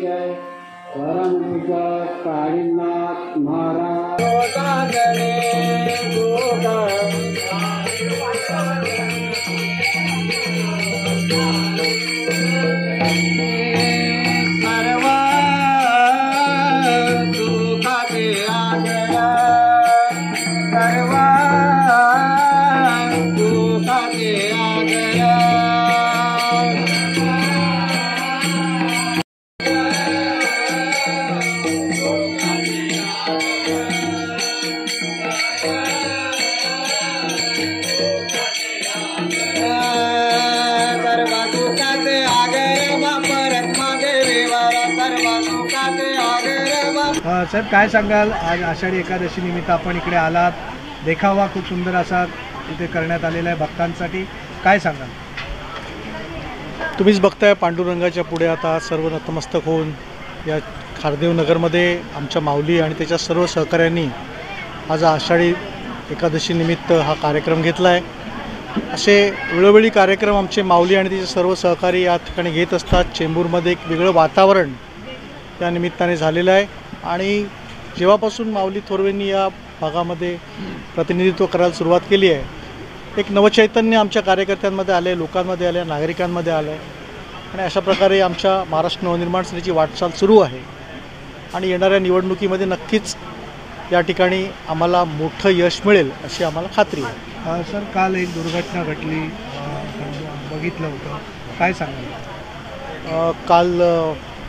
जय परम पूज्य काळीनाथ महाराज सर काय सांगाल, आज आषाढी एकादशी निमित्त आपण इकडे आलात, देखावा खूप सुंदर असा इथे करण्यात आलेला आहे भक्तांसाठी, काय सांगाल? तुम्हीच बघताय पांडुरंगाच्या पुढे आता सर्व नतमस्तक होऊन या खारदेव नगरमध्ये आमच्या माऊली आणि त्याच्या सर्व सहकाऱ्यांनी आज आषाढी एकादशी निमित्त हा कार्यक्रम घेतला आहे। असे वेळोवेळी कार्यक्रम आमचे माऊली आणि त्याचे सर्व सहकारी या ठिकाणी घेत असतात। चेंबूरमध्ये एक वेगळं वातावरण त्या निमित्ताने झालेलं आहे आणि जेव्हापासून माऊली थोरवेंनी या भागामध्ये प्रतिनिधित्व करायला सुरुवात केली आहे, एक नवचैतन्य आमच्या कार्यकर्त्यांमध्ये आले, लोकांमध्ये आले, नागरिकांमध्ये आलं आहे आणि अशा प्रकारे आमच्या महाराष्ट्र नवनिर्माण सेनेची वाटचाल सुरू आहे आणि येणाऱ्या निवडणुकीमध्ये नक्कीच या ठिकाणी आम्हाला मोठं यश मिळेल अशी आम्हाला खात्री आहे। सर, काल एक दुर्घटना घडली, बघितलं होतं, काय सांगाल? काल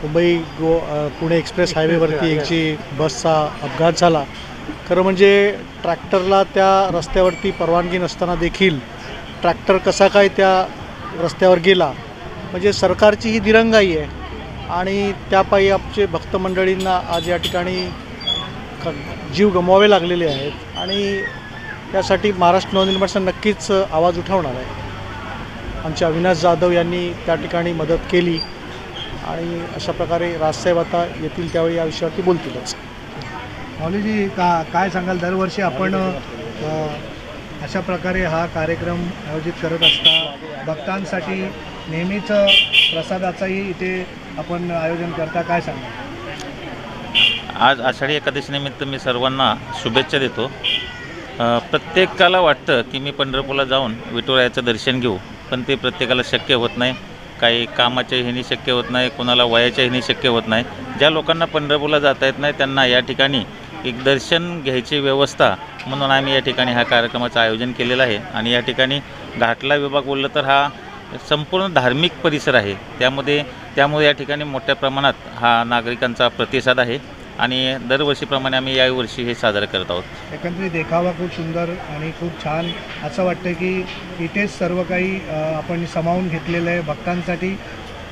मुंबई पुणे एक्सप्रेस हायवेवरती एक जी बसचा अपघात झाला। खरं म्हणजे ट्रॅक्टरला त्या रस्त्यावरती परवानगी नसताना देखील ट्रॅक्टर कसा काय त्या रस्त्यावर गेला, म्हणजे सरकारची ही दिरंगाई आहे आणि त्यापायी आमचे भक्त मंडळींना आज या ठिकाणी जीव गमवावे लागलेले आहेत आणि त्यासाठी महाराष्ट्र नवनिर्माण सेना नक्कीच आवाज उठवणार आहे। आमच्या अविनाश जाधव यांनी त्या ठिकाणी मदत केली आणि अशा प्रकारे राजसाहेब आता येतील त्यावेळी या विषयावरती बोलतीलच। माऊलीजी, काय सांगाल, दरवर्षी आपण अशा प्रकारे हा कार्यक्रम आयोजित करत असता, भक्तांसाठी नेहमीच प्रसादाचाही इथे आपण आयोजन करता, काय सांगाल? आज आषाढी एकादशी निमित्त मी सर्वांना शुभेच्छा देतो। प्रत्येकाला वाटतं की मी पंढरपूरला जाऊन विठुरायाचं दर्शन घेऊ, पण ते प्रत्येकाला शक्य होत नाही। काही कामाच्या ह्यानी शक्य होत नाही, कोणाला वयाच्या ह्यानी शक्य होत नाही। ज्या लोकांना पंढरपूरला जाता येत नाही त्यांना या ठिकाणी एक दर्शन घ्यायची व्यवस्था म्हणून आम्ही या ठिकाणी हा कार्यक्रमाचं आयोजन केलेलं आहे आणि या ठिकाणी घाटला विभाग बोललं तर हा संपूर्ण धार्मिक परिसर आहे, त्यामुळे या ठिकाणी मोठ्या प्रमाणात हा नागरिकांचा प्रतिसाद आहे आणि दरवर्षीप्रमाणे आम्ही यावर्षी हे साजरं करत आहोत। एकंदरीत देखावा खूप सुंदर आणि खूप छान, असं वाटतं की इथेच सर्व काही आपण सामावून घेतलेलं आहे। भक्तांसाठी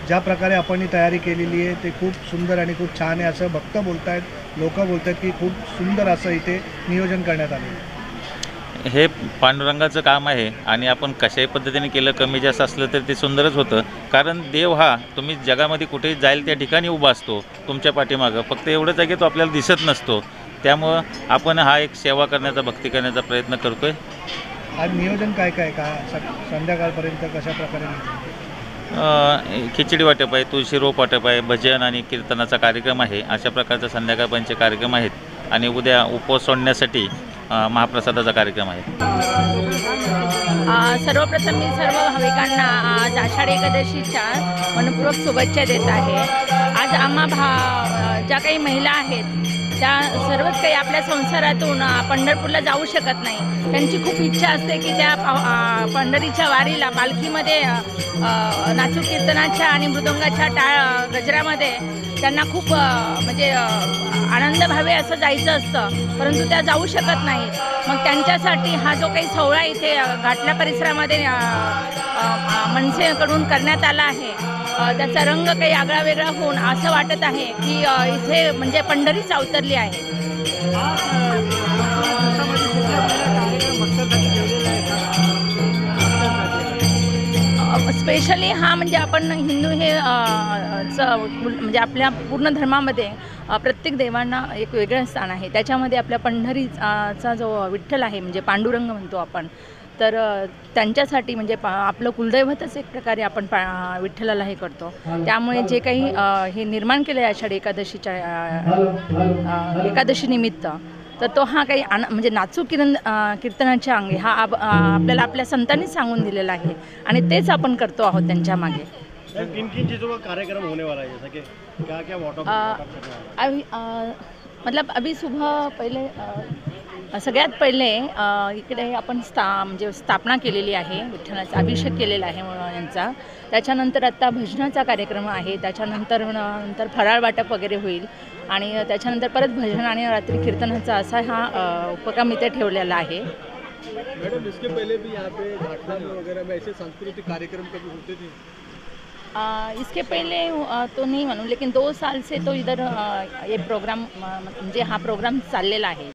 ज्या प्रकारे आपण ही तयारी केलेली आहे ते खूप सुंदर आणि खूप छान आहे असं भक्त बोलत आहेत, लोक बोलत आहेत की खूप सुंदर असं इथे नियोजन करण्यात आलं आहे। हे पांडुरंगाचं काम आहे आणि आपण कशाही पद्धतीने केलं, कमी जास्त असलं तर ते सुंदरच होतं, कारण देव हा तुम्ही जगामध्ये कुठेही जाईल त्या ठिकाणी उभा असतो तुमच्या पाठीमागं, फक्त एवढंच आहे की तो आपल्याला दिसत नसतो। त्यामुळं आपण हा एक सेवा करण्याचा, भक्ती करण्याचा प्रयत्न करतोय। आज नियोजन काय काय संध्याकाळपर्यंत कशा प्रकारे? खिचडी वाटप आहे, तुळशी रोप वाटप आहे, भजन आणि कीर्तनाचा कार्यक्रम आहे, अशा प्रकारचा संध्याकाळपर्यंतचे कार्यक्रम आहेत आणि उद्या उपवास सोडण्यासाठी महाप्रसादाचा कार्यक्रम आहे। सर्वप्रथम मी सर्व भाविकांना आज आषाढी एकादशीच्या मनपूर्वक शुभेच्छा देत आहे। आज ज्या काही महिला आहेत त्या सर्वच काही आपल्या संसारातून पंढरपूरला जाऊ शकत नाही, त्यांची खूप इच्छा असते की त्या पंढरीच्या वारीला पालखीमध्ये नाचू कीर्तनाच्या आणि मृदंगाच्या गजरामध्ये त्यांना खूप म्हणजे आनंद भावे असं जायचं असतं, परंतु त्या जाऊ शकत नाही। मग त्यांच्यासाठी हा जो काही सोहळा इथे घाटला परिसरामध्ये मनसेकडून करण्यात आला आहे, त्याचा रंग काही आगळा वेगळा होऊन असं वाटत आहे की इथे म्हणजे पंढरीच अवतरली आहे। स्पेशली हा म्हणजे आपण हिंदू हे म्हणजे आपल्या पूर्ण धर्मामध्ये प्रत्येक देवांना एक वेगळं स्थान आहे, त्याच्यामध्ये आपल्या पंढरीचा जो विठ्ठल आहे म्हणजे पांडुरंग म्हणतो आपण, तर त्यांच्यासाठी म्हणजे आपलं कुलदैवतच एक प्रकारे आपण विठ्ठलाला हे करतो. त्यामुळे जे काही हे निर्माण केलं आहे आषाढी एकादशीच्या एकादशी निमित्त, तर तो हा काही म्हणजे नाचू कीर्तनाच्या अंगी हा आपल्याला आपल्या संतांनीच सांगून दिलेला आहे आणि तेच आपण करतो आहोत त्यांच्या मागे. किन किन चीज़ों का कार्यक्रम होने वाला है, जैसा कि क्या क्या मतलब अभी सुबह पहिले सगळ्यात पहिले इकडे आपण म्हणजे स्थापना केलेली आहे, विठ्ठलाचा अभिषेक केलेला आहे यांचा. त्याच्यानंतर आत्ता भजनाचा कार्यक्रम आहे, त्याच्यानंतर फराळ वाटप वगैरे होईल आणि त्याच्यानंतर परत भजन आणि रात्री कीर्तनाचा असा हा उपक्रम इथे ठेवलेला आहे. मैडम, इसके पहले भी यहाँ पे घाटला वगैरह में ऐसे सांस्कृतिक कार्यक्रम कभी होते थे? इसके पहले तो नहीं मानूँ, लेकिन 2 साल से तो इधर ये प्रोग्राम म्हणजे हा प्रोग्राम चाललेला आहे.